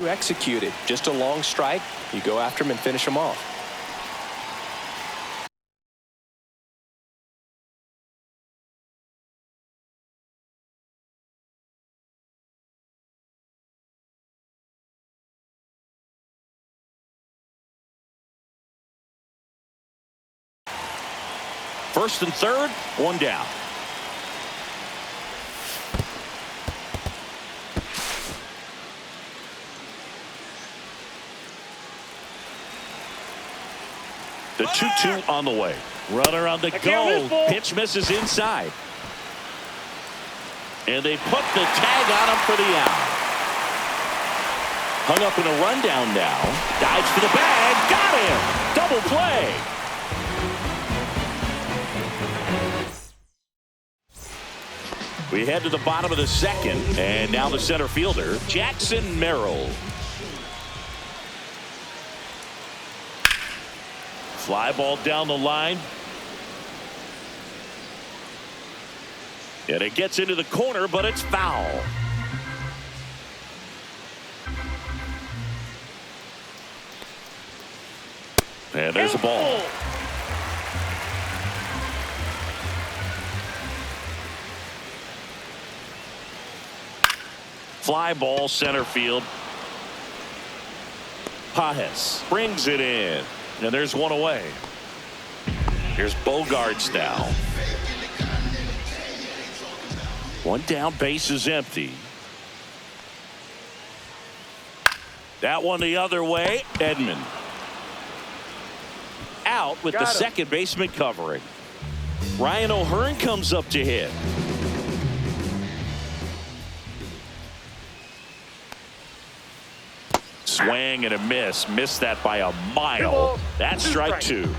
Executed. Just a long strike. You go after him and finish him off. First and third, one down. The 2-2 on the way. Runner on the go. Pitch misses inside. And they put the tag on him for the out. Hung up in a rundown now. Dives for the bag. Got him. Double play. We head to the bottom of the second. And now the center fielder, Jackson Merrill. Fly ball down the line. And it gets into the corner, but it's foul. And there's a ball. Fly ball center field. Pajes brings it in. And there's one away. Here's Bogarts now. One down, base is empty. That one the other way. Edman out with the second baseman covering. Ryan O'Hearn comes up to hit. Swing and a miss. Missed that by a mile. That's strike two.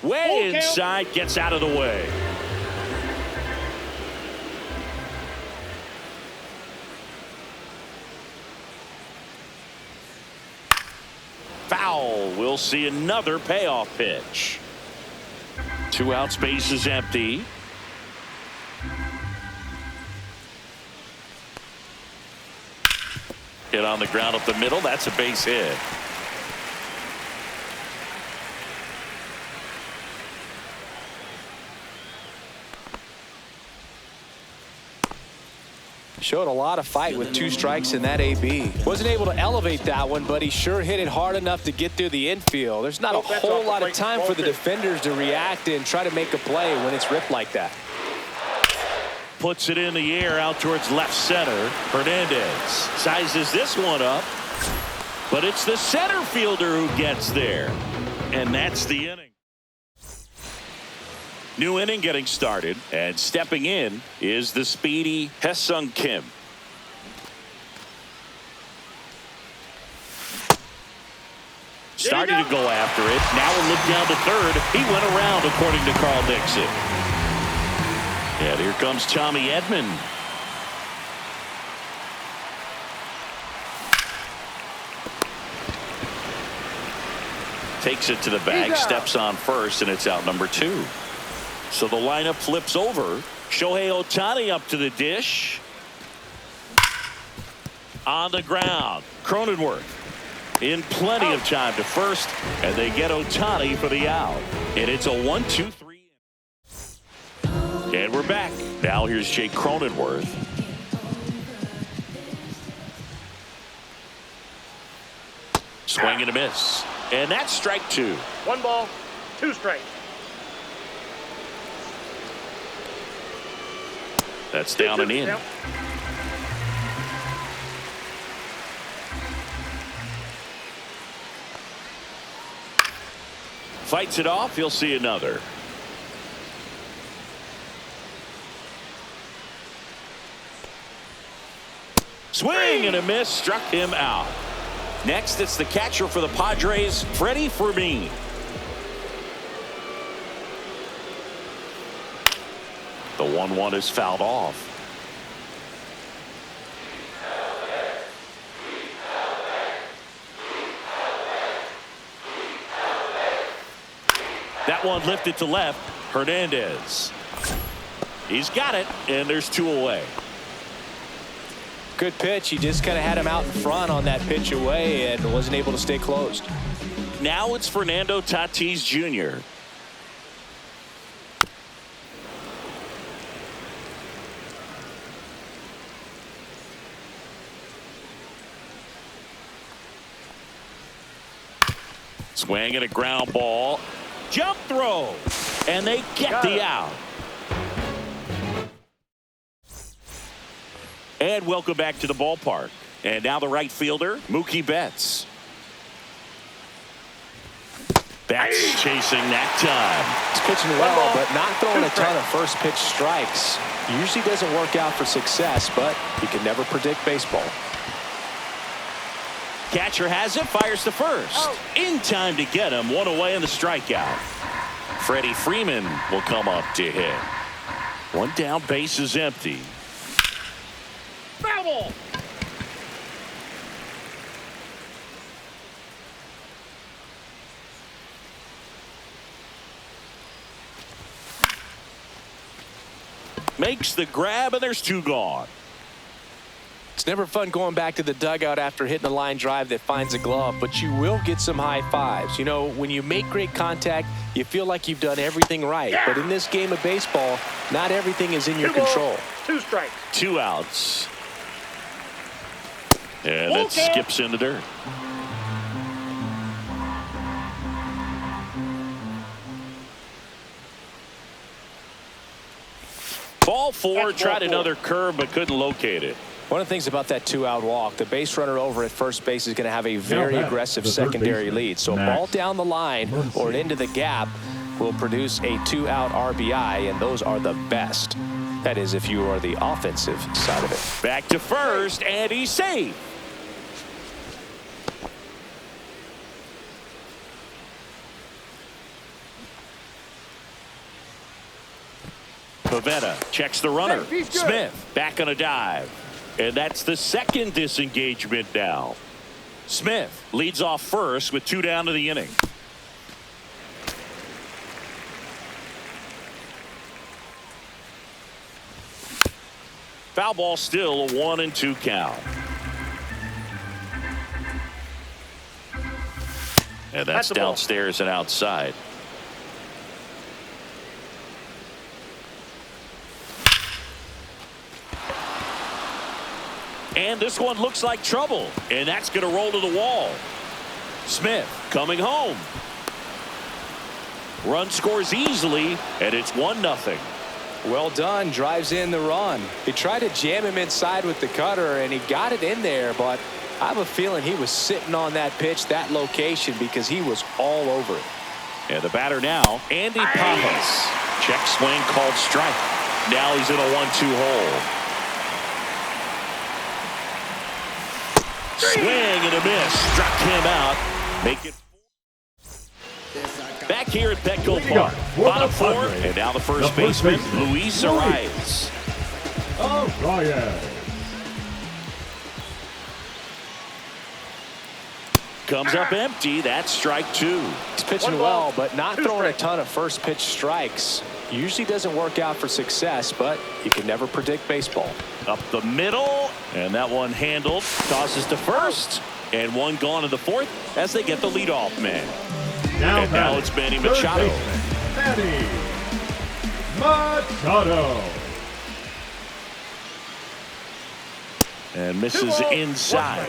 Way inside, gets out of the way. Foul. We'll see another payoff pitch. 2 outs, base is empty. Hit on the ground up the middle. That's a base hit. Showed a lot of fight with 2 strikes in that AB. Wasn't able to elevate that one, but he sure hit it hard enough to get through the infield. There's not a whole lot of time for the defenders to react and try to make a play when it's ripped like that. Puts it in the air out towards left center. Hernandez sizes this one up, but it's the center fielder who gets there. And that's the inning. New inning getting started, and stepping in is the speedy Hesung Kim. Starting to go after it. Now a look down to third. He went around, according to Carl Dixon. And here comes Tommy Edman. Takes it to the bag, steps on first, and it's out number 2. So the lineup flips over. Shohei Ohtani up to the dish. On the ground. Cronenworth in plenty of time to first, and they get Ohtani for the out. And it's a 1-2-3. And we're back. Now here's Jake Cronenworth. Swing and a miss. And that's strike 2. 1 ball, 2 strikes. That's down and in. Fights it off. He'll see another. Swing and a miss. Struck him out. Next, it's the catcher for the Padres, Freddie Fermin. The 1-1 is fouled off. That one lifted to left. Hernandez. He's got it, and there's 2 away. Good pitch. He just kind of had him out in front on that pitch away and wasn't able to stay closed. Now it's Fernando Tatis Jr. Swing and a ground ball. Jump throw. And they get the out. And welcome back to the ballpark. And now the right fielder, Mookie Betts. Betts chasing that time. He's pitching well, but not throwing a ton of first pitch strikes. Usually doesn't work out for success, but you can never predict baseball. Catcher has it, fires to first. In time to get him, one away in the strikeout. Freddie Freeman will come up to hit. One down, base is empty. Foul ball. Makes the grab, and there's two gone. It's never fun going back to the dugout after hitting a line drive that finds a glove, but you will get some high fives. You know, when you make great contact, you feel like you've done everything right. Yeah. But in this game of baseball, not everything is in your control. 2 strikes. 2 outs. And it skips in the dirt. Ball 4, tried another curve but couldn't locate it. One of the things about that 2-out walk, the base runner over at first base is going to have a very aggressive secondary lead. So a ball down the line or into the gap will produce a 2-out RBI, and those are the best. That is, if you are the offensive side of it. Back to first, and he's safe. Pavetta checks the runner. Smith back on a dive. And that's the second disengagement now. Smith leads off first with 2 down to the inning. Foul ball, still a 1-2 count. And that's downstairs and outside. And this one looks like trouble. And that's going to roll to the wall. Smith coming home. Run scores easily, and it's 1-0. Well done. Drives in the run. He tried to jam him inside with the cutter, and he got it in there, but I have a feeling he was sitting on that pitch, that location, because he was all over it. And the batter now, Andy Pajas. Check swing called strike. Now he's in a 1-2 hole. Swing and a miss. Struck him out. Make it. Back here at Petco Park. Bottom 4. And now the first baseman, Luis Arias. Comes up empty. That's strike 2. He's pitching well, but not throwing a ton of first pitch strikes. Usually doesn't work out for success, but you can never predict baseball. Up the middle, and that one handled. Tosses to first, and one gone in the 4th as they get the leadoff man. And now it's Manny Machado. Manny Machado. And misses inside.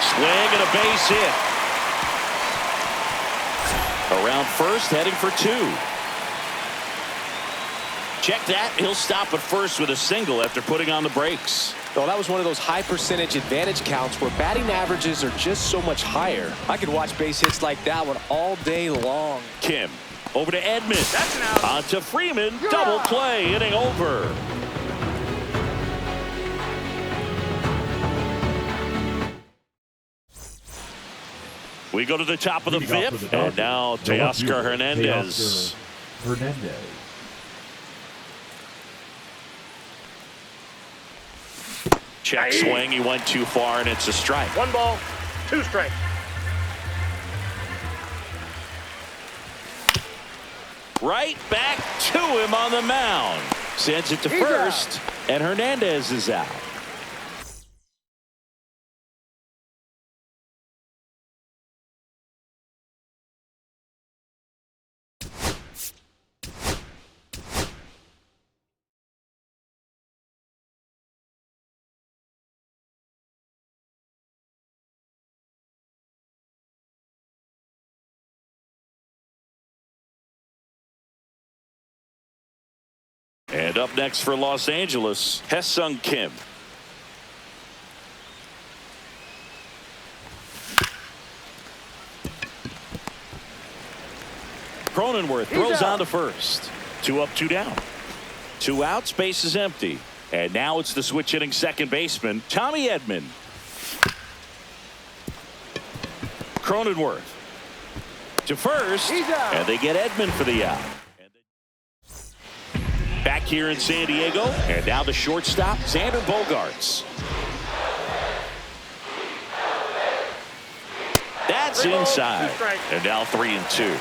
Swing and a base hit. Around first, heading for 2. Check that. He'll stop at first with a single after putting on the brakes. Well, that was one of those high percentage advantage counts where batting averages are just so much higher. I could watch base hits like that one all day long. Kim over to Edman. That's an out. On to Freeman. Double play. Inning over. We go to the top of the 5th, and now Teoscar Hernandez. Check swing, he went too far, and it's a strike. 1 ball, 2 strikes. right back to him on the mound. Sends it to first, and Hernandez is out. And up next for Los Angeles, Hae-Sung Kim. Cronenworth throws on to first. 2 up, 2 down. 2 outs, base is empty. And now it's the switch hitting second baseman, Tommy Edman. Cronenworth to first, and they get Edman for the out. Back here in San Diego, and now the shortstop, Xander Bogaerts. That's inside, and now 3-2.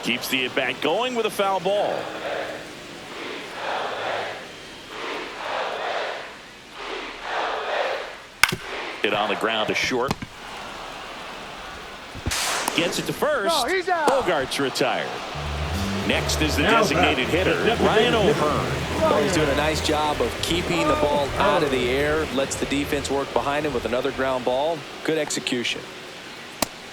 Keeps the at-bat going with a foul ball. Hit on the ground to short. Gets it to first. Bogaerts retired. Next is the designated hitter, Ryan O'Hearn. Well, he's doing a nice job of keeping the ball out of the air. Lets the defense work behind him with another ground ball. Good execution.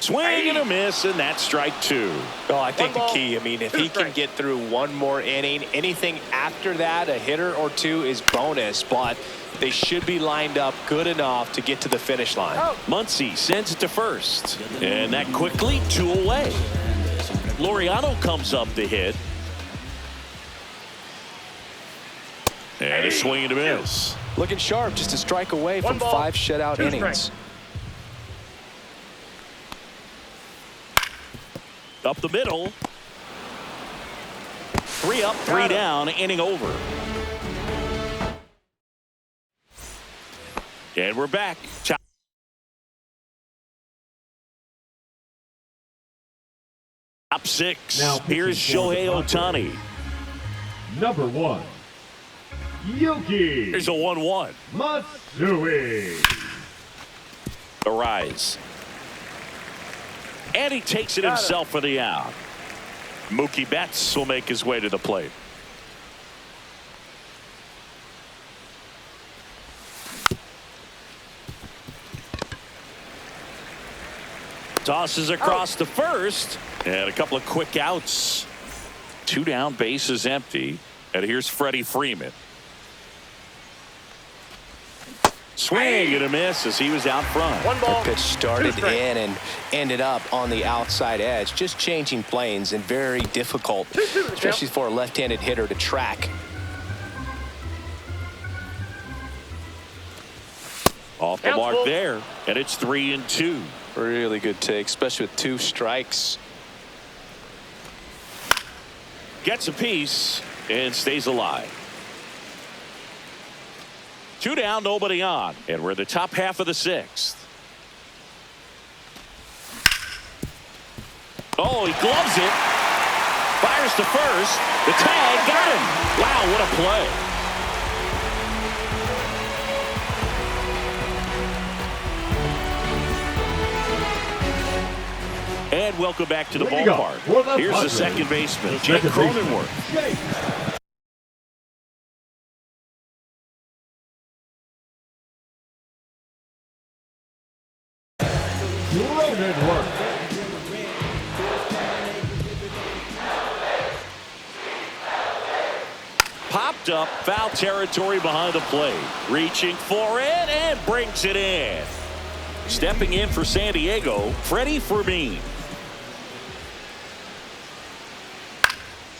Swing and a miss, and that's strike 2. Oh, I think the key, I mean, if he can get through one more inning, anything after that, a hitter or 2 is bonus, but they should be lined up good enough to get to the finish line. Muncy sends it to first, and that quickly 2 away. Laureano comes up to hit. And a swing and a miss. Looking sharp, just a strike away from 5 shutout innings. Up the middle. 3 up, 3 down, inning over. And we're back. Top 6. Now here's Shohei Ohtani. Number 1. Yuki. Here's a 1-1. Matsui. The rise. And he takes it himself for the out. Mookie Betts will make his way to the plate. Tosses across to first. And a couple of quick outs. 2 down, base is empty. And here's Freddie Freeman. Swing and a miss as he was out front. The pitch started in and ended up on the outside edge. Just changing planes and very difficult, especially for a left-handed hitter to track. Off the mark there, and it's 3-2. Really good take, especially with 2 strikes. Gets a piece and stays alive. 2 down, nobody on, and we're in the top half of the 6th. Oh, he gloves it. Fires to first. The tag got him. Wow, what a play. And welcome back to the ballpark. Here's the second baseman, Jake Cronenworth. Popped up, foul territory behind the plate. Reaching for it and brings it in. Stepping in for San Diego, Freddie Freeman.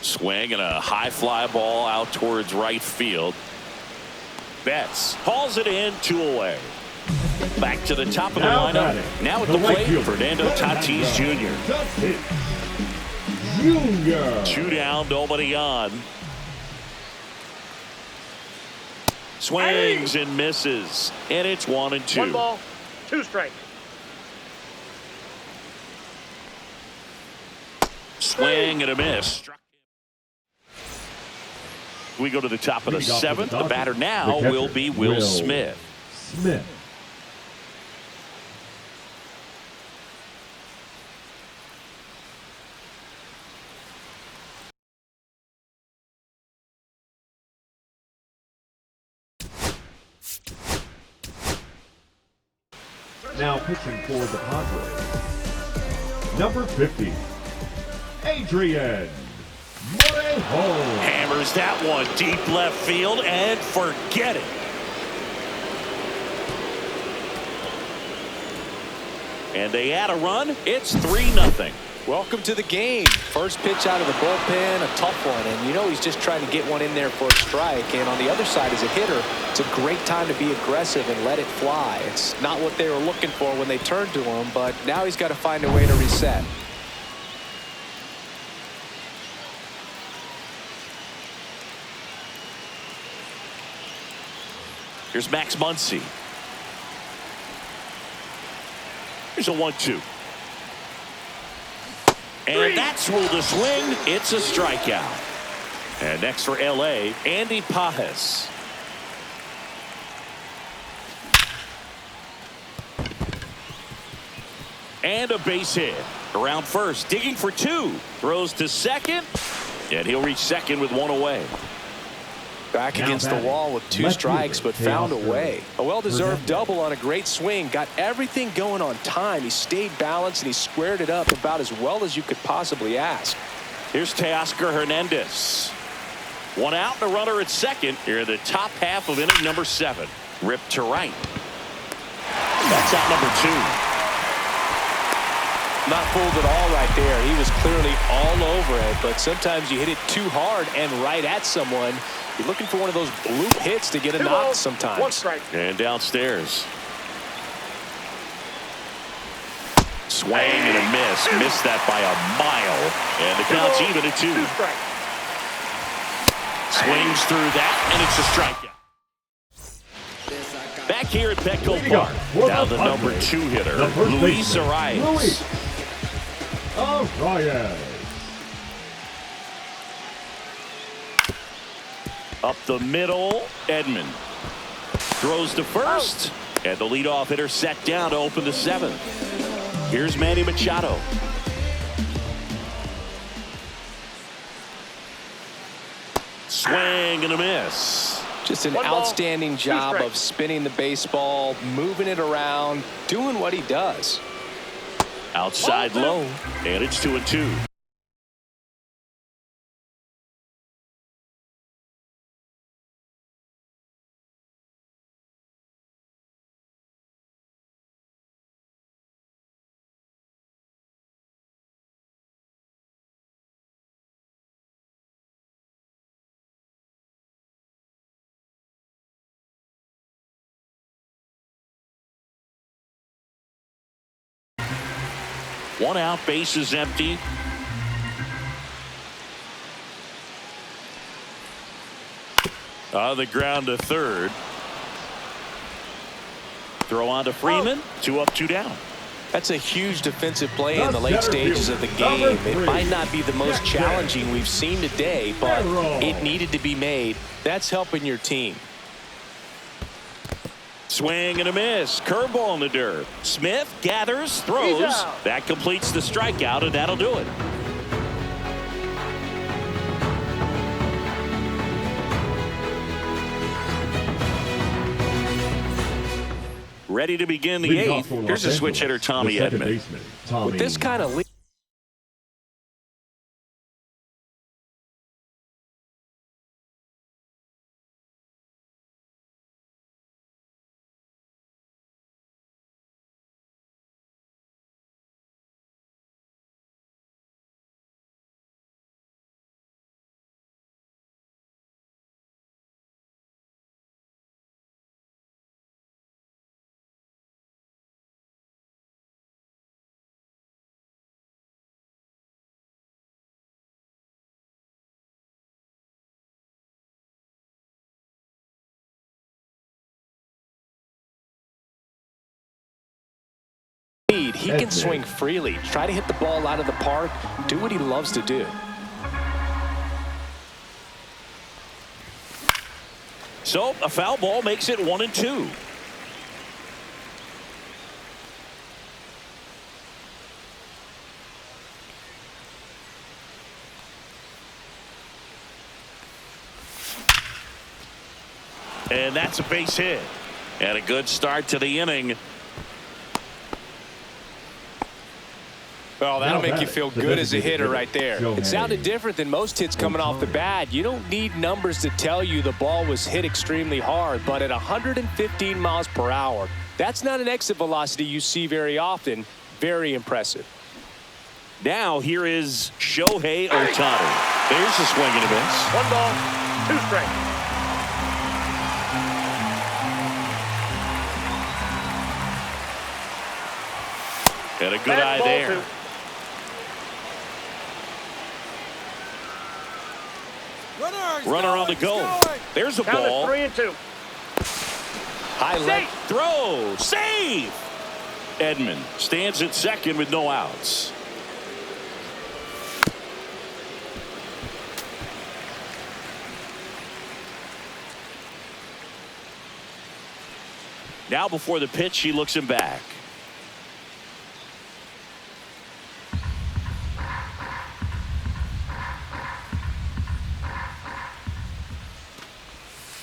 Swing and a high fly ball out towards right field. Betts hauls it in, 2 away. Back to the top of the lineup. Now at the plate, Fernando Tatis Jr. 2 down, nobody on. Swings and misses, and it's 1-2. 1 ball, 2 strikes. Swing and a miss. We go to the top of the seventh. The batter now will be Will Smith. Now pitching for the Padres, number 50, Adrian Morejo. Hammers that one deep left field and forget it. And they add a run. It's 3-0. Welcome to the game. First pitch out of the bullpen, a tough one. And you know he's just trying to get one in there for a strike. And on the other side, as a hitter, it's a great time to be aggressive and let it fly. It's not what they were looking for when they turned to him, but now he's got to find a way to reset. Here's Max Muncy. Here's a 1-2. And that's ruled a swing. It's a strikeout. And next for L.A., Andy Pajes. And a base hit. Around first, digging for 2. Throws to second. And he'll reach second with 1 away. Back against the wall with 2 strikes, but found a way. A well-deserved double on a great swing. Got everything going on time. He stayed balanced and he squared it up about as well as you could possibly ask. Here's Teoscar Hernandez. 1 out and a runner at second. Here in the top half of inning number 7. Ripped to right. That's out number 2. Not fooled at all right there. He was clearly all over it, but sometimes you hit it too hard and right at someone. You're looking for one of those bloop hits to get a knock sometimes. 1 strike. And downstairs. Swing and a miss. Missed that by a mile. And the count's even at 2. 2 strike. Swings through that, and it's a strikeout. Back here at Petco Park. Now the number 2 hitter, Luis Arias. Up the middle, Edman. Throws to first, and the leadoff hitter set down to open the 7th. Here's Manny Machado. Swing and a miss. Just an outstanding job of spinning the baseball, moving it around, doing what he does. Outside low, and it's 2-2. One out, base is empty. On the ground to third. Throw on to Freeman. 2 up, 2 down. That's a huge defensive play in the late stages of the game. It might not be the most challenging we've seen today, but it needed to be made. That's helping your team. Swing and a miss. Curveball in the dirt. Smith gathers, throws. That completes the strikeout, and that'll do it. Ready to begin the 8th. Here's a switch hitter, Tommy Edman. With this kind of lead. He can swing freely, try to hit the ball out of the park, do what he loves to do. So a foul ball makes it 1-2. And that's a base hit. And a good start to the inning. Well, that'll make you feel good as a hitter right there. It sounded different than most hits coming off the bat. You don't need numbers to tell you the ball was hit extremely hard, but at 115 miles per hour, that's not an exit velocity you see very often. Very impressive. Now here is Shohei Ohtani. There's a swing and a miss. 1 ball, 2 strikes. Got a good eye there. Runner on the go. There's a ball. 3-2. High leg throw. Save. Edman stands at second with no outs. Now before the pitch, he looks him back.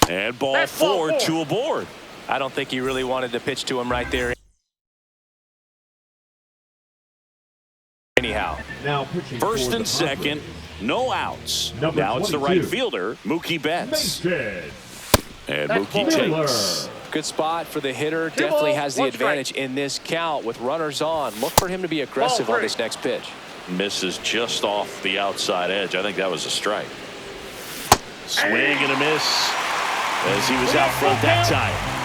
And ball 4, 2 aboard. I don't think he really wanted to pitch to him right there. Anyhow. Now pitching first for and the second, no outs. Number now it's the 22. right fielder, Mookie Betts. Mason. And That's Mookie takes. Good spot for the hitter. Definitely has the advantage in this count with runners on. Look for him to be aggressive on this next pitch. Misses just off the outside edge. I think that was a strike. Swing and a miss as he was out front that time.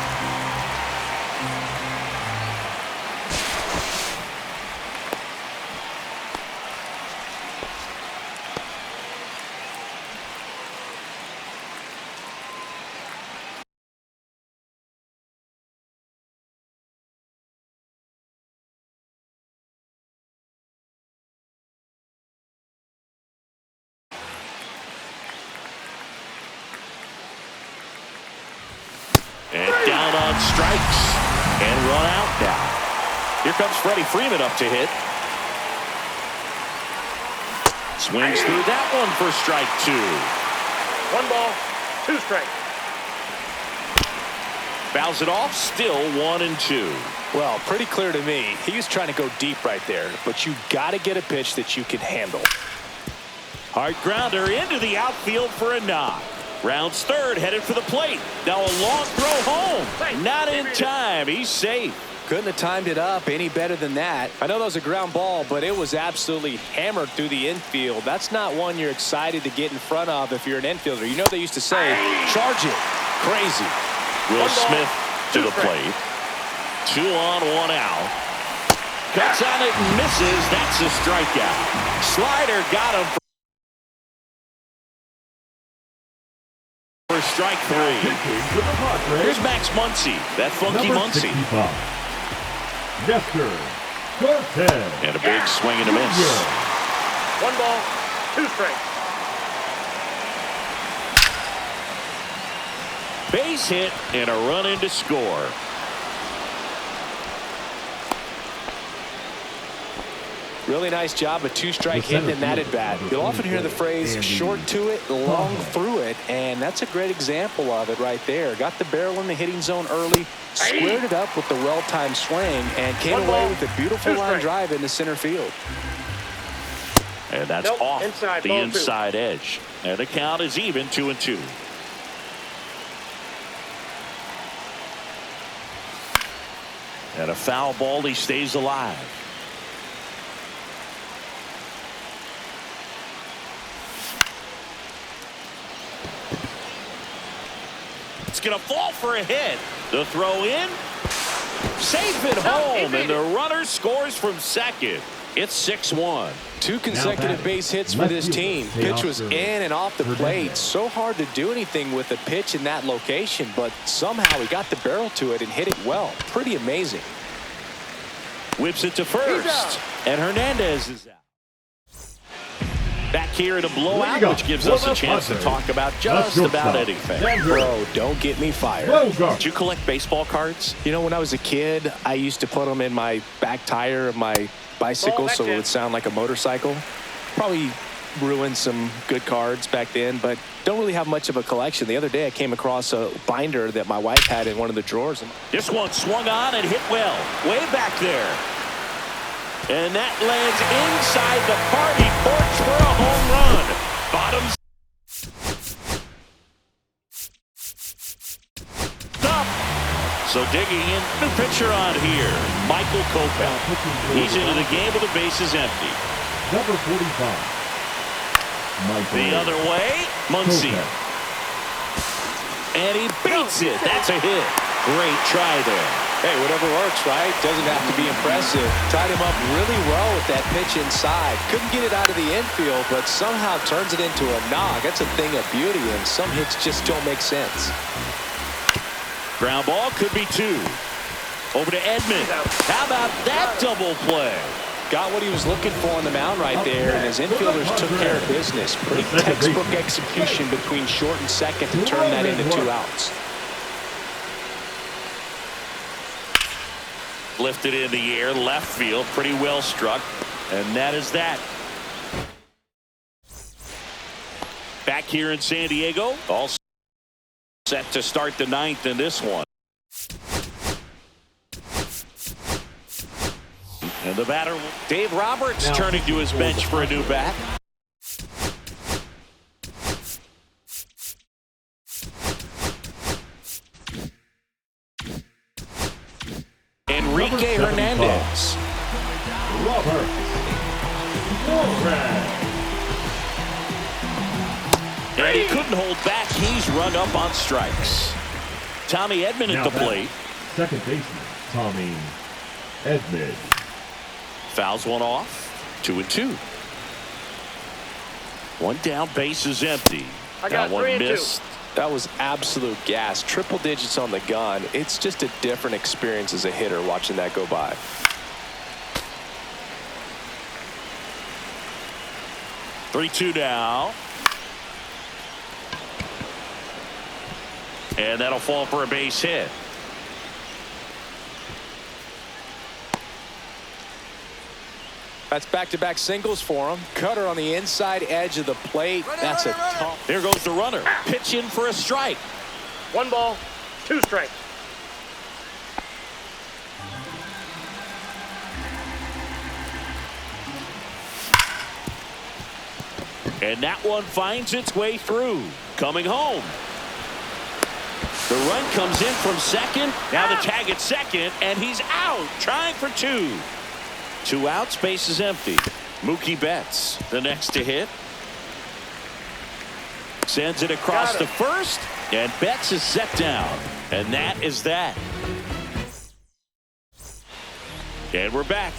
And down on strikes and run out now. Here comes Freddie Freeman up to hit. Swings through that one for strike 2. 1 ball, 2 strikes. Fouls it off, still 1-2. Well, pretty clear to me. He was trying to go deep right there, but you got to get a pitch that you can handle. Hard grounder into the outfield for a knock. Rounds third, headed for the plate. Now a long throw home. Not in time. He's safe. Couldn't have timed it up any better than that. I know that was a ground ball, but it was absolutely hammered through the infield. That's not one you're excited to get in front of if you're an infielder. You know they used to say, charge it. Crazy. Will Smith to the plate. 2 on, 1 out. Cuts on it and misses. That's a strikeout. Slider got him for strike 3. Here's Max Muncy. That funky Muncy. Nestor Cortez. And a big swing and a miss. 1 ball, 2 strikes. Base hit and a run in to score. Really nice job, a 2-strike hit in that at bat. You'll often hear the phrase short to it, long through it, and that's a great example of it right there. Got the barrel in the hitting zone early, squared it up with the well-timed swing, and came away with a beautiful line drive into center field. And that's off the inside edge. And the count is even, 2-2. And a foul ball, he stays alive. It's going to fall for a hit. The throw in. Safe at home. And the runner scores from second. It's 6-1. 2 consecutive base hits for this team. Pitch was in and off the plate. So hard to do anything with a pitch in that location, but somehow he got the barrel to it and hit it well. Pretty amazing. Whips it to first. And Hernandez is out. Back here in a blowout, which gives us a chance to talk about just about anything. Bro, don't get me fired. Did you collect baseball cards? You know, when I was a kid, I used to put them in my back tire of my bicycle so it would sound like a motorcycle. Probably ruined some good cards back then, but don't really have much of a collection. The other day, I came across a binder that my wife had in one of the drawers. This one swung on and hit well. Way back there. And that lands inside the party porch for a home run. Bottom stop. So digging in, new pitcher on here, Michael Kopech. He's into the game with the bases empty. Number 45. The other way, Muncy. And he beats it. That's a hit. Great try there. Hey, whatever works, right? Doesn't have to be impressive. Tied him up really well with that pitch inside. Couldn't get it out of the infield, but somehow turns it into a knock. That's a thing of beauty, and some hits just don't make sense. Ground ball could be 2. Over to Edman. How about that double play? Got what he was looking for on the mound right there, and his infielders took care of business. Pretty textbook execution between short and second to turn that into 2 outs. Lifted in the air, left field, pretty well struck, and that is that. Back here in San Diego, all set to start the 9th in this one. And the batter, Dave Roberts, turning to his bench for a new bat. Enrique Hernandez. And he couldn't hold back. He's rung up on strikes. Tommy Edman at the plate. Second baseman, Tommy Edman. Fouls one off. 2-2. One down, base is empty. That one 3-2. missed. That was absolute gas. Triple digits on the gun. It's just a different experience as a hitter watching that go by. Three-two now. And that'll fall for a base hit. That's back-to-back singles for him. Cutter on the inside edge of the plate. That's a tough. There goes the runner. Pitch in for a strike. 1 ball, 2 strikes. And that one finds its way through. Coming home. The run comes in from second. Now the tag at second, and he's out. Trying for 2. 2 outs, base is empty. Mookie Betts, the next to hit. Sends it across to first, and Betts is set down. And that is that. And we're back.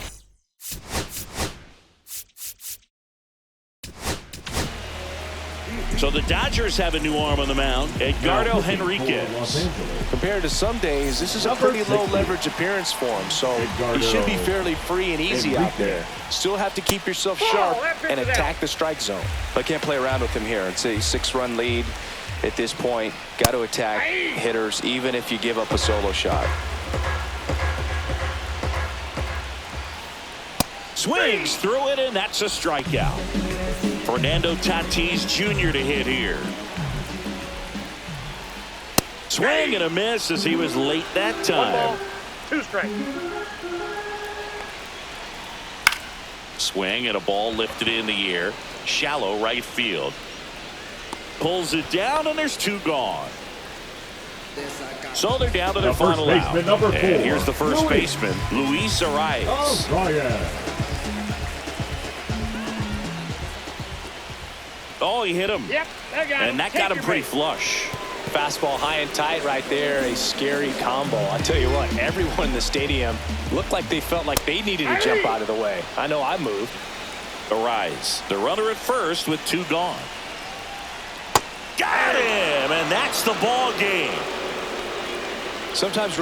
So the Dodgers have a new arm on the mound, Edgardo Henriquez. Compared to some days, this is a pretty low leverage appearance for him, so he should be fairly free and easy out there. Still have to keep yourself sharp and attack the strike zone. I can't play around with him here. It's a 6-run lead at this point. Got to attack hitters even if you give up a solo shot. Swings through it, and that's a strikeout. Fernando Tatis Jr. to hit here. Swing and a miss as he was late that 1 time. ball, 2 strikes. Swing and a ball lifted in the air. Shallow right field. Pulls it down, and there's 2 gone. So they're down to their final out. Number 4. And here's the first baseman, Luis Arias. Oh, he hit him. Yep, I got him. And that Take got him your pretty base. flush. Fastball high and tight right there. A scary combo. I tell you what, everyone in the stadium looked like they felt like they needed to jump out of the way. I know I moved. Arise. The runner at first with 2 gone. Got him, and that's the ball game. Sometimes